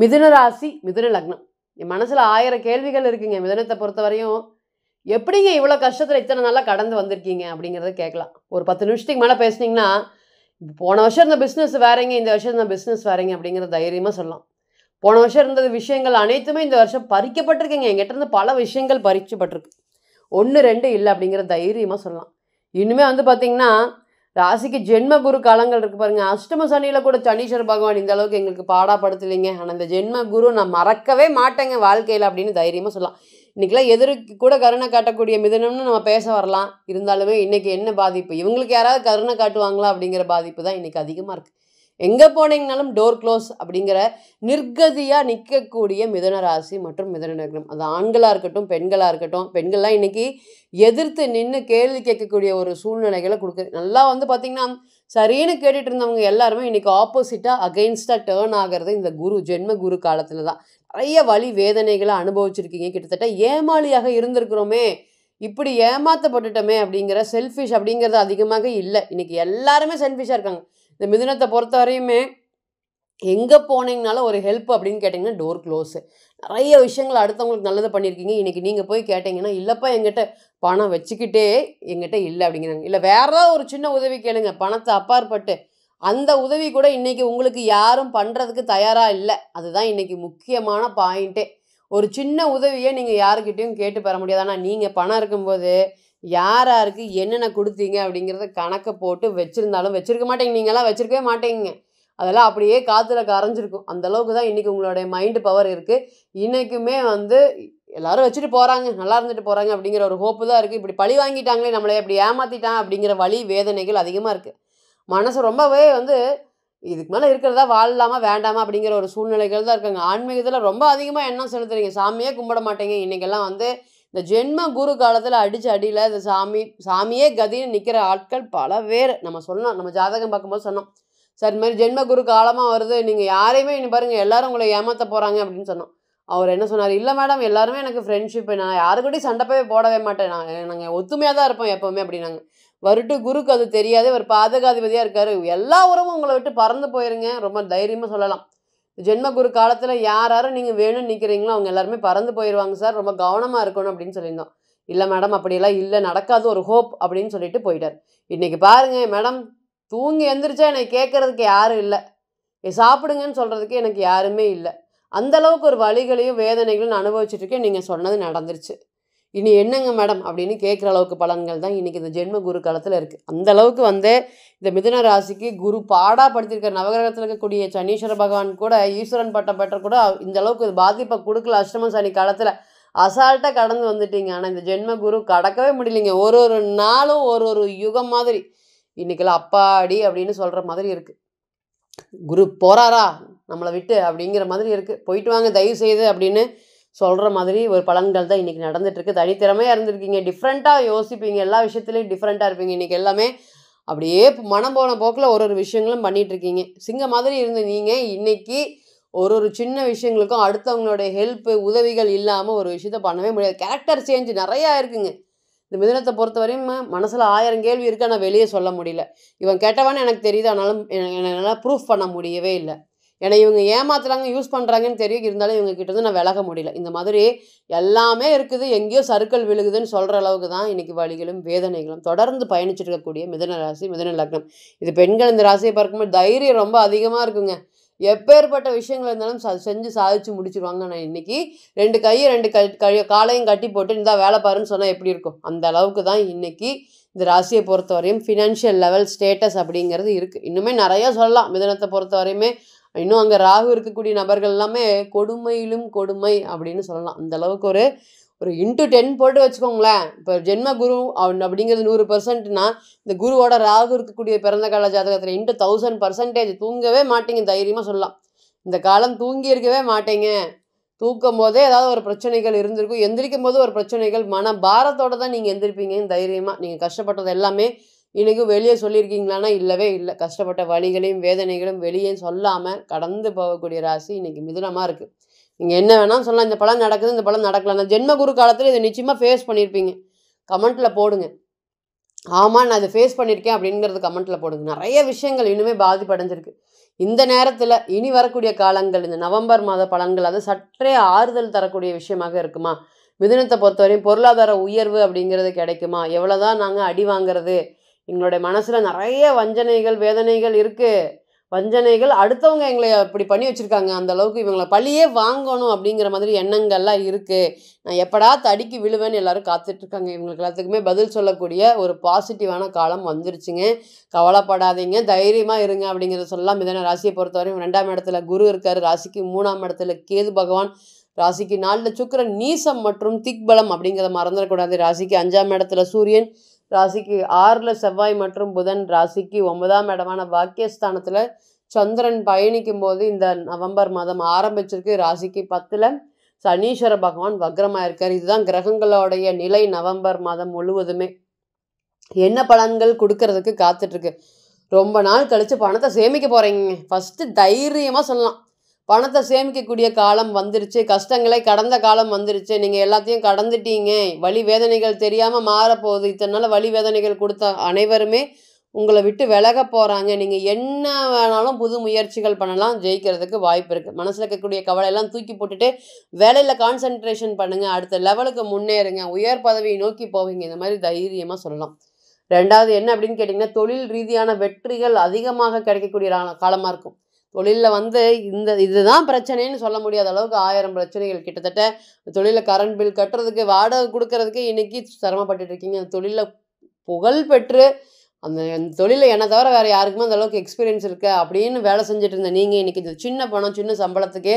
மிதுன ராசி, மிதுன லக்னம். என் மனசுல 1000 கேள்விகள் இருக்குங்க. மிதுனத்தை பொறுத்தவரையும், எப்படிங்க இவ்வளோ கஷ்டத்துல இத்தனை நாளா கடந்து வந்திருக்கீங்க? அப்படிங்கிறத கேட்கலாம். ஒரு 10 நிமிஷத்துக்கு மேல பேசுனீங்கன்னா, போன வருஷம் இருந்த பிசினஸ் வேறங்க, இந்த வருஷம் இருந்த பிசினஸ் வேறங்க அப்படிங்கிற தைரியமா சொல்லலாம். போன வருஷம் இருந்த விஷயங்கள் அனைத்துமே இந்த வருஷம் பறிக்கப்பட்டிருக்குங்க. என்கிட்ட இருந்து பல விஷயங்கள் பறிக்கப்பட்டிருக்கு. 1, 2 இல்ல அப்படிங்கிற தைரியமா சொல்லலாம். இனிமே வந்து பார்த்தீங்கன்னா, ராசிக்கு ஜென்ம குரு காலங்கள் இருக்கு பாருங்க. அஷ்டம சனியில கூட சனீஸ்வர பகவான் இந்த அளவுக்கு எங்களுக்கு பாடாப்படுத்தலைங்க. ஆனா இந்த ஜென்ம குரு நான் மறக்கவே மாட்டேங்க வாழ்க்கையில அப்படின்னு தைரியமா சொல்லலாம். இன்னைக்கெல்லாம் எதிர்க்கு கூட கருணை காட்டக்கூடிய மிதுனம்னு நம்ம பேச வரலாம். இருந்தாலுமே இன்னைக்கு என்ன பாதிப்பு? இவங்களுக்கு யாராவது கருணை காட்டுவாங்களா? அப்படிங்கிற பாதிப்பு தான் இன்னைக்கு அதிகமா இருக்கு. எங்க போனீங்கனாலும் டோர் க்ளோஸ் அப்படிங்கிற நிர்கதியா நிற்கக்கூடிய மிதுன ராசி மற்றும் மிதுன லக்னம். அது ஆண்களா இருக்கட்டும், பெண்களா இருக்கட்டும். பெண்கள்லாம் இன்னைக்கு எதிர்த்து நின்று கேள்வி கேட்கக்கூடிய ஒரு சூழ்நிலைகளை கொடுக்குது. நல்லா வந்து பார்த்தீங்கன்னா, சரின்னு கேட்டுட்டு இருந்தவங்க எல்லாருமே இன்னைக்கு ஆப்போசிட்டா அகெயின்ஸ்டா டேர்ன் ஆகிறது இந்த குரு ஜென்ம குரு காலத்துல தான். நிறைய வலி வேதனைகளை அனுபவிச்சிருக்கீங்க. கிட்டத்தட்ட ஏமாளியாக இருந்திருக்கிறோமே, இப்படி ஏமாத்தப்பட்டுட்டோமே அப்படிங்கிற செல்ஃபிஷ் அப்படிங்கிறது அதிகமாக இல்லை. இன்னைக்கு எல்லாருமே செல்ஃபிஷாக இருக்காங்க. இந்த மிதுனத்தை பொறுத்த வரையுமே எங்கே போனீங்கனாலும் ஒரு ஹெல்ப் அப்படின்னு கேட்டிங்கன்னா டோர் க்ளோஸு. நிறைய விஷயங்கள் அடுத்தவங்களுக்கு நல்லது பண்ணியிருக்கீங்க. இன்றைக்கி நீங்கள் போய் கேட்டிங்கன்னா, இல்லைப்பா எங்கிட்ட பணம் வச்சுக்கிட்டே எங்கிட்ட இல்லை அப்படிங்கிறாங்க. இல்லை வேற ஏதாவது ஒரு சின்ன உதவி கேளுங்க, பணத்தை அப்பாற்பட்டு அந்த உதவி கூட இன்றைக்கி உங்களுக்கு யாரும் பண்ணுறதுக்கு தயாராக இல்லை. அதுதான் இன்றைக்கி முக்கியமான பாயிண்ட்டே. ஒரு சின்ன உதவியை நீங்கள் யாருக்கிட்டையும் கேட்டு பெற முடியாது. ஆனால் நீங்கள் பணம் இருக்கும்போது யார் யாருக்கு என்னென்ன கொடுத்தீங்க அப்படிங்கிறத கணக்கை போட்டு வச்சுருந்தாலும் வச்சுருக்க மாட்டேங்க. நீங்களாம் வச்சுருக்கவே மாட்டேங்க. அதெல்லாம் அப்படியே காற்றுல கரைஞ்சிருக்கும். அந்த அளவுக்கு தான் இன்றைக்கி உங்களுடைய மைண்டு பவர் இருக்குது. இன்றைக்குமே வந்து எல்லோரும் வச்சுட்டு போகிறாங்க, நல்லா இருந்துட்டு போகிறாங்க அப்படிங்கிற ஒரு ஹோப்பு தான் இருக்குது. இப்படி பழி வாங்கிட்டாங்களே நம்மளை, இப்படி ஏமாற்றிட்டான் அப்படிங்கிற வலி வேதனைகள் அதிகமாக இருக்குது. மனசு ரொம்பவே வந்து இதுக்கு மேலே இருக்கிறதா வாழலாமா வேண்டாமா அப்படிங்கிற ஒரு சூழ்நிலைகள் தான் இருக்காங்க. ஆன்மீகத்தில் ரொம்ப அதிகமாக எண்ணம் செலுத்துறீங்க. சாமியே கும்பிட மாட்டேங்க. இன்றைக்கெல்லாம் வந்து இந்த ஜென்ம குரு காலத்தில் அடித்து அடியில் இந்த சாமியே கதின்னு நிற்கிற ஆட்கள் பல பேர். நம்ம சொன்னோம், நம்ம ஜாதகம் பார்க்கும்போது சொன்னோம், சார் இது மாதிரி ஜென்ம குரு காலமாக வருது, நீங்கள் யாரையுமே இனி பாருங்கள் எல்லாரும் உங்களை ஏமாற்ற போகிறாங்க அப்படின்னு சொன்னோம். அவர் என்ன சொன்னார், இல்லை மேடம் எல்லாருமே எனக்கு ஃப்ரெண்ட்ஷிப்பு, நான் யாருக்கிட்டையும் சண்டை போடவே மாட்டேன், நாங்கள் ஒத்துமையாக தான் இருப்போம் எப்போவுமே அப்படின்னாங்க. வருட்டு குருக்கு அது தெரியாது, அவர் பாதகாதிபதியாக இருக்கார், எல்லா உறவும் உங்களை விட்டு பறந்து போயிருங்க. ரொம்ப தைரியமாக சொல்லலாம். ஜென்ம குரு காலத்தில் யாரும் நீங்கள் வேணும்னு நிற்கிறீங்களோ அவங்க எல்லாருமே பறந்து போயிடுவாங்க சார், ரொம்ப கவனமாக இருக்கணும் அப்படின்னு சொல்லியிருந்தோம். இல்லை மேடம் அப்படியெல்லாம் இல்லை, நடக்காது, ஒரு ஹோப் அப்படின்னு சொல்லிட்டு போயிட்டார். இன்றைக்கி பாருங்கள் மேடம், தூங்கி எந்திரிச்சா என்னை கேட்குறதுக்கு யாரும் இல்லை, சாப்பிடுங்கன்னு சொல்கிறதுக்கு எனக்கு யாருமே இல்லை. அந்தளவுக்கு ஒரு வலிகளையும் வேதனைகளும் நான் அனுபவிச்சுட்ருக்கேன். நீங்கள் சொன்னது நடந்துருச்சு, இனி என்னங்க மேடம் அப்படின்னு கேட்குற அளவுக்கு பலன்கள் தான் இன்றைக்கி இந்த ஜென்ம குரு காலத்தில் இருக்குது. அந்தளவுக்கு வந்து இந்த மிதுன ராசிக்கு குரு பாடாப்படுத்தியிருக்கிற நவகிரகத்தில் இருக்கக்கூடிய சனீஸ்வர பகவான் கூட ஈஸ்வரன் பட்டம் பெற்ற கூட இந்த அளவுக்கு பாதிப்பை கொடுக்கல. அஷ்டம சனி காலத்தில் அசால்ட்டாக கடந்து வந்துட்டீங்க. ஆனால் இந்த ஜென்ம குரு கடக்கவே முடியலைங்க. ஒரு ஒரு நாளும் ஒரு ஒரு யுகம் மாதிரி. இன்றைக்கெல்லாம் அப்பாடி அப்படின்னு சொல்கிற மாதிரி இருக்குது. குரு போகிறாரா நம்மளை விட்டு அப்படிங்கிற மாதிரி இருக்குது. போயிட்டு வாங்க தயவு செய்து அப்படின்னு சொல்கிற மாதிரி ஒரு பலன்கள் தான் இன்றைக்கி நடந்துகிட்ருக்கு. தனித்திறமையாக இருந்திருக்கீங்க, டிஃப்ரெண்ட்டாக யோசிப்பீங்க, எல்லா விஷயத்துலையும் டிஃப்ரெண்ட்டாக இருப்பீங்க. இன்றைக்கி எல்லாமே அப்படியே மனம் போன போக்கில் ஒரு ஒரு விஷயங்களும் பண்ணிகிட்ருக்கீங்க. சிங்க மாதிரி இருந்த நீங்கள் இன்றைக்கி ஒரு ஒரு சின்ன விஷயங்களுக்கும் அடுத்தவங்களுடைய ஹெல்ப்பு உதவிகள் இல்லாமல் ஒரு விஷயத்த பண்ணவே முடியாது. கேரக்டர் சேஞ்ச் நிறையா இருக்குங்க. இந்த மிதுனத்தை பொறுத்த வரையும் மனசில் 1000 கேள்வி இருக்குது, ஆனால் வெளியே சொல்ல முடியல. இவன் கெட்டவன்னு எனக்கு தெரியுது, ஆனாலும் என்னால் ப்ரூஃப் பண்ண முடியவே இல்லை. ஏன்னா இவங்க ஏமாத்துறாங்க, யூஸ் பண்ணுறாங்கன்னு தெரியும், இருந்தாலும் இவங்க கிட்டேருந்து நான் விலக முடியல. இந்த மாதிரி எல்லாமே இருக்குது, எங்கேயோ சறுக்கல் விழுகுதுன்னு சொல்கிற அளவுக்கு தான் இன்றைக்கி வலிகளும் வேதனைகளும் தொடர்ந்து பயணிச்சுட்டு இருக்கக்கூடிய மிதுன ராசி, மிதுன லக்னம். இது பெண்கள் இந்த ராசியை பார்க்கும்போது தைரியம் ரொம்ப அதிகமாக இருக்குங்க. எப்பேற்பட்ட விஷயங்கள் இருந்தாலும் செஞ்சு சாதிச்சு முடிச்சிருவாங்க. ஆனால் இன்றைக்கி 2 கையை 2 காலையும் கட்டி போட்டு இந்த வேலை பாருன்னு சொன்னால் எப்படி இருக்கும்? அந்த அளவுக்கு தான் இன்றைக்கி இந்த ராசியை பொறுத்த வரையும் ஃபினான்ஷியல் லெவல் ஸ்டேட்டஸ் அப்படிங்கிறது இருக்குது. இன்னுமே நிறையா சொல்லலாம். மிதுனத்தை பொறுத்த வரையுமே இன்னும் அங்கே ராகு இருக்கக்கூடிய நபர்கள் எல்லாமே கொடுமையிலும் கொடுமை அப்படின்னு சொல்லலாம். அந்த அளவுக்கு ஒரு ஒரு இன்ட்டு 10 போட்டு வச்சுக்கோங்களேன். இப்போ ஜென்ம குரு அப்படிங்கிறது 100%னா இந்த குருவோட ராகு இருக்கக்கூடிய பிறந்த கால ஜாதகத்தில் இன்ட்டு 1000% தூங்கவே மாட்டீங்க, தைரியமாக சொல்லலாம். இந்த காலம் தூங்கி இருக்கவே மாட்டேங்க. தூக்கும் போதே ஏதாவது ஒரு பிரச்சனைகள் இருந்திருக்கும், எந்திரிக்கும் போது ஒரு பிரச்சனைகள், மன பாரத்தோடு தான் நீங்கள் எந்திரிப்பீங்க தைரியமாக. நீங்கள் கஷ்டப்பட்டது எல்லாமே இன்றைக்கும் வெளியே சொல்லியிருக்கீங்களான்னா இல்லவே இல்லை. கஷ்டப்பட்ட வலிகளையும் வேதனைகளும் வெளியே சொல்லாமல் கடந்து போகக்கூடிய ராசி இன்றைக்கி மிதுனமாக இருக்குது. நீங்கள் என்ன வேணாலும் சொல்லலாம், இந்த பலம் நடக்குது, இந்த பலம் நடக்கலாம். ஜென்ம குரு காலத்தில் இதை நிச்சயமாக ஃபேஸ் பண்ணியிருப்பீங்க. கமெண்ட்டில் போடுங்க. ஆமாம் நான் இதை ஃபேஸ் பண்ணியிருக்கேன் அப்படிங்கிறது கமெண்ட்டில் போடுங்க. நிறைய விஷயங்கள் இன்னுமே பாதிப்படைஞ்சிருக்கு. இந்த நேரத்தில் இனி வரக்கூடிய காலங்கள், இந்த நவம்பர் மாத பலன்கள் அது சற்றே ஆறுதல் தரக்கூடிய விஷயமாக இருக்குமா? மிதுனத்தை பொறுத்தவரையும் பொருளாதார உயர்வு அப்படிங்கிறது கிடைக்குமா? எவ்வளோதான் நாங்கள் அடி வாங்குறது, எங்களுடைய மனசில் நிறைய வஞ்சனைகள் வேதனைகள் இருக்குது. வஞ்சனைகள் அடுத்தவங்க எங்களை இப்படி பண்ணி வச்சுருக்காங்க, அந்த அளவுக்கு இவங்களை பழியே வாங்கணும் அப்படிங்கிற மாதிரி எண்ணங்கள்லாம் இருக்குது. நான் எப்படா தடிக்கு விழுவேன்னு எல்லாரும் காத்துட்ருக்காங்க. இவங்களுக்கு எல்லாத்துக்குமே பதில் சொல்லக்கூடிய ஒரு பாசிட்டிவான காலம் வந்துருச்சுங்க. கவலைப்படாதீங்க, தைரியமாக இருங்க அப்படிங்கிறத சொல்லலாம். மிதன ராசியை பொறுத்தவரையும் 2ஆம் இடத்துல குரு இருக்கார், ராசிக்கு 3ஆம் இடத்துல கேது பகவான், ராசிக்கு 4 சுக்கிரன் நீசம் மற்றும் திக்பலம் அப்படிங்கிறத மறந்துடக்கூடாது. ராசிக்கு 5ஆம் இடத்துல சூரியன், ராசிக்கு 6ல் செவ்வாய் மற்றும் புதன், ராசிக்கு 9ஆம் இடமான பாக்கியஸ்தானத்தில் சந்திரன் பயணிக்கும் போது இந்த நவம்பர் மாதம் ஆரம்பிச்சிருக்கு. ராசிக்கு 10ல் சனீஸ்வர பகவான் வக்ரமாக இருக்கார். இதுதான் கிரகங்களோடைய நிலை நவம்பர் மாதம் முழுவதுமே. என்ன பலன்கள் கொடுக்கறதுக்கு காத்துட்ருக்கு. ரொம்ப நாள் கழித்து பணத்தை சேமிக்க போகிறீங்க. ஃபஸ்ட்டு தைரியமாக சொல்லலாம், பணத்தை சேமிக்கக்கூடிய காலம் வந்துருச்சு. கஷ்டங்களை கடந்த காலம் வந்துருச்சு. நீங்கள் எல்லாத்தையும் கடந்துட்டீங்க. வலி வேதனைகள் தெரியாமல் மாறப்போகுது. இத்தனை நாள் வலி வேதனைகள் கொடுத்த அனைவருமே உங்களை விட்டு விலக போகிறாங்க. நீங்கள் என்ன வேணாலும் புது முயற்சிகள் பண்ணலாம், ஜெயிக்கிறதுக்கு வாய்ப்பு இருக்குது. மனசில் இருக்கக்கூடிய கவலையெல்லாம் தூக்கி போட்டுட்டு வேலையில் கான்சன்ட்ரேஷன் பண்ணுங்கள், அடுத்த லெவலுக்கு முன்னேறுங்க, உயர் பதவியை நோக்கி போவீங்க. இந்த மாதிரி தைரியமாக சொல்லலாம். 2வது என்ன அப்படின்னு கேட்டிங்கன்னா, தொழில் ரீதியான வெற்றிகள் அதிகமாக கிடைக்கக்கூடிய காலமாக இருக்கும். தொழிலில் இதுதான் பிரச்சனைன்னு சொல்ல முடியாத அளவுக்கு 1000 பிரச்சனைகள். கிட்டத்தட்ட தொழிலில் கரண்ட் பில் கட்டுறதுக்கு, வாடகை கொடுக்கறதுக்கு இன்றைக்கி சிரமப்பட்டுட்டு இருக்கீங்க. அந்த தொழிலில் புகழ் பெற்று அந்த தொழிலில் என்னை தவிர வேறு யாருக்குமே அந்த அளவுக்கு எக்ஸ்பீரியன்ஸ் இருக்கு அப்படின்னு வேலை செஞ்சுட்டு இருந்த நீங்கள் இன்றைக்கி இந்த சின்ன பணம் சின்ன சம்பளத்துக்கே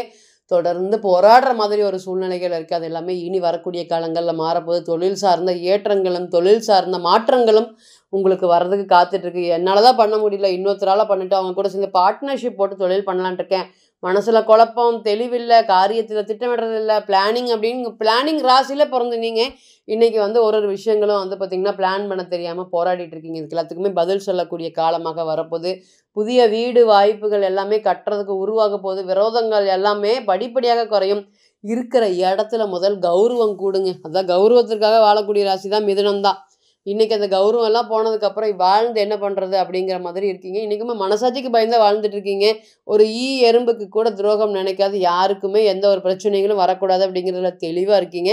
தொடர்ந்து போராடுற மாதிரி ஒரு சூழ்நிலைகள் இருக்குது. அது எல்லாமே இனி வரக்கூடிய காலங்களில் மாறப்போது. தொழில் சார்ந்த ஏற்றங்களும் தொழில் சார்ந்த மாற்றங்களும் உங்களுக்கு வர்றதுக்கு காத்துட்ருக்கு. என்னால் தான் பண்ண முடியல, இன்னொருத்தரால் பண்ணிவிட்டு அவங்க கூட சேர்ந்து பார்ட்னர்ஷிப் போட்டு தொழில் பண்ணலான்ட்டு இருக்கேன். மனசில் குழப்பம், தெளிவில்லை, காரியத்தில் திட்டமிடுறது இல்லை, பிளானிங் அப்படின்னு பிளானிங் ராசியில் பிறந்து நீங்கள் இன்றைக்கி ஒரு விஷயங்களும் பார்த்திங்கன்னா பிளான் பண்ண தெரியாமல் போராடிட்டு இருக்கீங்க. இதுக்கு எல்லாத்துக்குமே பதில் சொல்லக்கூடிய காலமாக வரப்போகுது. புதிய வீடு வாய்ப்புகள் எல்லாமே கட்டுறதுக்கு உருவாக போகுது. விரோதங்கள் எல்லாமே படிப்படியாக குறையும். இருக்கிற இடத்துல முதல் கௌரவம் கூடுங்க. அதான் கௌரவத்திற்காக வாழக்கூடிய ராசி தான் மிதுனம் தான். இன்றைக்கி அந்த கௌரவம் எல்லாம் போனதுக்கப்புறம் வாழ்ந்து என்ன பண்ணுறது அப்படிங்கிற மாதிரி இருக்கீங்க. இன்றைக்குமே மனசாட்சிக்கு பயந்து வாழ்ந்துட்டு இருக்கீங்க. ஒரு எறும்புக்கு கூட துரோகம் நினைக்காது, யாருக்குமே எந்த ஒரு பிரச்சனைகளும் வரக்கூடாது அப்படிங்கிறதுல தெளிவாக இருக்கீங்க.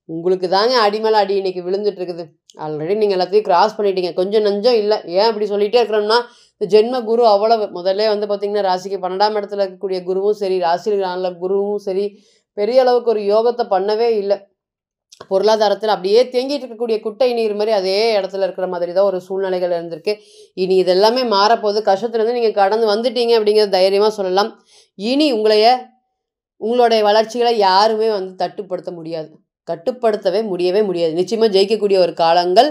உங்களுக்கு தாங்க அடி மேலே அடி இன்றைக்கி விழுந்துட்டு இருக்குது. ஆல்ரெடி நீங்கள் எல்லாத்தையும் கிராஸ் பண்ணிட்டீங்க, கொஞ்சம் நஞ்சம் இல்லை. ஏன் அப்படி சொல்லிகிட்டே இருக்கிறோம்னா, இந்த ஜென்ம குரு அவ்வளவு முதல்ல பார்த்திங்கன்னா ராசிக்கு 12ஆம் இடத்துல இருக்கக்கூடிய குருவும் சரி, ராசியில் 4 குருவும் சரி, பெரிய அளவுக்கு ஒரு யோகத்தை பண்ணவே இல்லை. பொருளாதாரத்தில் அப்படியே தேங்கிட்டு இருக்கக்கூடிய குட்டை நீர் மாதிரி அதே இடத்துல இருக்கிற மாதிரி தான் ஒரு சூழ்நிலைகள் இருந்திருக்கு. இனி இதெல்லாமே மாறப்போகுது. கஷ்டத்துலேருந்து நீங்கள் கடந்து வந்துட்டீங்க அப்படிங்கிறது தைரியமாக சொல்லலாம். இனி உங்களுடைய வளர்ச்சிகளை யாருமே தட்டுப்படுத்த முடியாது, கட்டுப்படுத்தவே முடியவே முடியாது. நிச்சயமாக ஜெயிக்கக்கூடிய ஒரு காலங்கள்.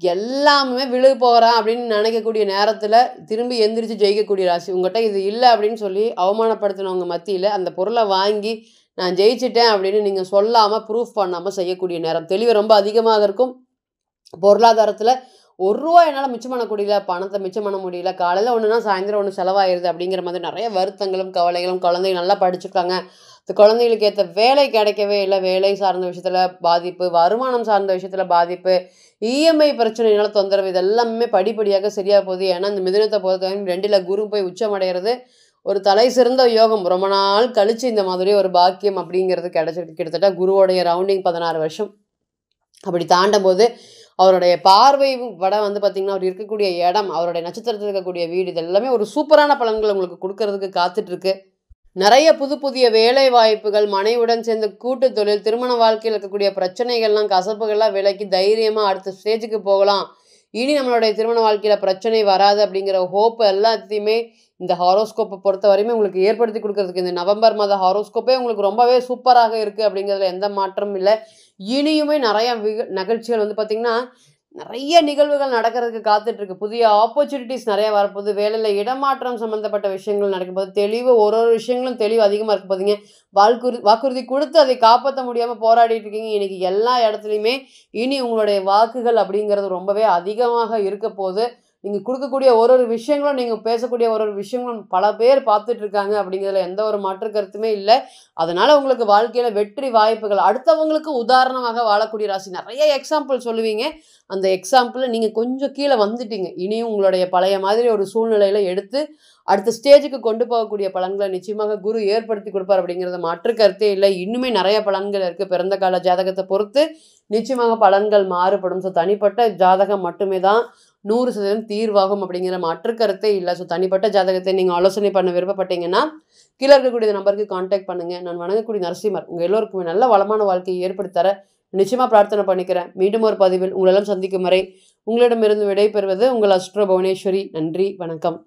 எல்லாமே விழு போகிறான் அப்படின்னு நினைக்கக்கூடிய நேரத்தில் திரும்பி எந்திரிச்சு ஜெயிக்கக்கூடிய ராசி. உங்கள்கிட்ட இது இல்லை அப்படின்னு சொல்லி அவமானப்படுத்தினவங்க மத்தியில் அந்த பொருளை வாங்கி நான் ஜெயிச்சிட்டேன் அப்படின்னு நீங்கள் சொல்லாமல் ப்ரூஃப் பண்ணாமல் செய்யக்கூடிய நேரம். தெளிவு ரொம்ப அதிகமாக இருக்கும். பொருளாதாரத்தில் ₹1 என்னால் மிச்சம் பண்ண முடியல, பணத்தை மிச்சம் பண்ண முடியல, காலையில் ஒன்றுனா சாயந்தரம் ஒன்று செலவாயிருது அப்படிங்கிற மாதிரி நிறைய வருத்தங்களும் கவலைகளும். குழந்தைங்க நல்லா படிச்சுருக்காங்க, இந்த குழந்தைகளுக்கு ஏற்ற வேலை கிடைக்கவே இல்லை, வேலை சார்ந்த விஷயத்தில் பாதிப்பு, வருமானம் சார்ந்த விஷயத்தில் பாதிப்பு, இஎம்ஐ பிரச்சனைனால தொந்தரவு, இதெல்லாமே படிப்படியாக சரியாக போகுது. ஏன்னா இந்த மிதுனத்தை பொறுத்தவரைக்கும் 2ல் குரு போய் உச்சமடைகிறது ஒரு தலை சிறந்த யோகம். ரொம்ப நாள் கழித்து இந்த மாதிரி ஒரு பாக்கியம் அப்படிங்கிறது கிடச்சிருக்கு. கிட்டத்தட்ட குருவோடைய ரவுண்டிங் 16 வருஷம் அப்படி தாண்டும் போது அவருடைய பார்வை பட பார்த்திங்கன்னா அவர் இருக்கக்கூடிய இடம், அவருடைய நட்சத்திரத்தில் இருக்கக்கூடிய வீடு, இது எல்லாமே ஒரு சூப்பரான பலன்கள் உங்களுக்கு கொடுக்கறதுக்கு காத்துட்ருக்கு. நிறைய புதிய வேலை வாய்ப்புகள், மனைவியுடன் சேர்ந்து கூட்டு தொழில், திருமண வாழ்க்கையில் இருக்கக்கூடிய பிரச்சனைகள்லாம் கசப்புகள்லாம் விலக்கி தைரியமாக அடுத்த ஸ்டேஜுக்கு போகலாம். இனி நம்மளுடைய திருமண வாழ்க்கையில் பிரச்சனை வராது அப்படிங்கிற ஹோப்பு எல்லாத்தையுமே இந்த ஹாரோஸ்கோப்பை பொறுத்த வரையுமே உங்களுக்கு ஏற்படுத்தி கொடுக்கறதுக்கு இந்த நவம்பர் மாத ஹாரோஸ்கோப்பே உங்களுக்கு ரொம்பவே சூப்பராக இருக்குது அப்படிங்கிறதுல எந்த மாற்றமும் இல்லை. இனியுமே நிறைய நிகழ்ச்சிகள் பார்த்திங்கன்னா நிறைய நிகழ்வுகள் நடக்கிறதுக்கு காத்துட்ருக்கு. புதிய ஆப்பர்ச்சுனிட்டிஸ் நிறையா வரப்போகுது. வேலையில் இடமாற்றம் சம்மந்தப்பட்ட விஷயங்கள் நடக்கும்போது தெளிவு, ஒரு விஷயங்களும் தெளிவு அதிகமாக இருக்க போதுங்க. வாக்குறுதி கொடுத்து அதை காப்பாற்ற முடியாமல் போராடிட்டு இருக்கீங்க. இன்றைக்கி எல்லா இடத்துலையுமே இனி உங்களுடைய வாக்குகள் அப்படிங்கிறது ரொம்பவே அதிகமாக இருக்க போது. நீங்கள் கொடுக்கக்கூடிய ஒரு ஒரு விஷயங்களும், நீங்கள் பேசக்கூடிய ஒரு ஒரு விஷயங்களும் பல பேர் பார்த்துட்டு இருக்காங்க அப்படிங்கிறதுல எந்த ஒரு மாற்று கருத்துமே இல்லை. அதனால் உங்களுக்கு வாழ்க்கையில் வெற்றி வாய்ப்புகள், அடுத்தவங்களுக்கு உதாரணமாக வாழக்கூடிய ராசி. நிறைய எக்ஸாம்பிள் சொல்லுவீங்க. அந்த எக்ஸாம்பிளில் நீங்கள் கொஞ்சம் கீழே வந்துட்டீங்க. இனியும் உங்களுடைய பழைய மாதிரி ஒரு சூழ்நிலையில் எடுத்து அடுத்த ஸ்டேஜுக்கு கொண்டு போகக்கூடிய பலன்களை நிச்சயமாக குரு ஏற்படுத்தி கொடுப்பார் அப்படிங்கிறத மாற்று கருத்தே இல்லை. இன்னுமே நிறைய பலன்கள் இருக்குது. பிறந்த கால ஜாதகத்தை பொறுத்து நிச்சயமாக பலன்கள் மாறுபடும். ஸோ தனிப்பட்ட ஜாதகம் மட்டுமே தான் 100% தீர்வாகும் அப்படிங்கிற மாற்று கருத்தே இல்லை. ஸோ தனிப்பட்ட ஜாதகத்தை நீங்கள் ஆலோசனை பண்ண விருப்பப்பட்டீங்கன்னா கீழே இருக்கக்கூடிய நம்பருக்கு கான்டாக்ட் பண்ணுங்கள். நான் வணங்கக்கூடிய நரசிம்மர் உங்கள் எல்லோருக்குமே நல்ல வளமான வாழ்க்கையை ஏற்படுத்தி தர நிச்சயமாக பிரார்த்தனை பண்ணிக்கிறேன். மீண்டும் ஒரு பதிவில் உங்களெல்லாம் சந்திக்கும் வரை உங்களிடமிருந்து விடைபெறுவது உங்கள் அஸ்ட்ரோ புவனேஸ்வரி. நன்றி, வணக்கம்.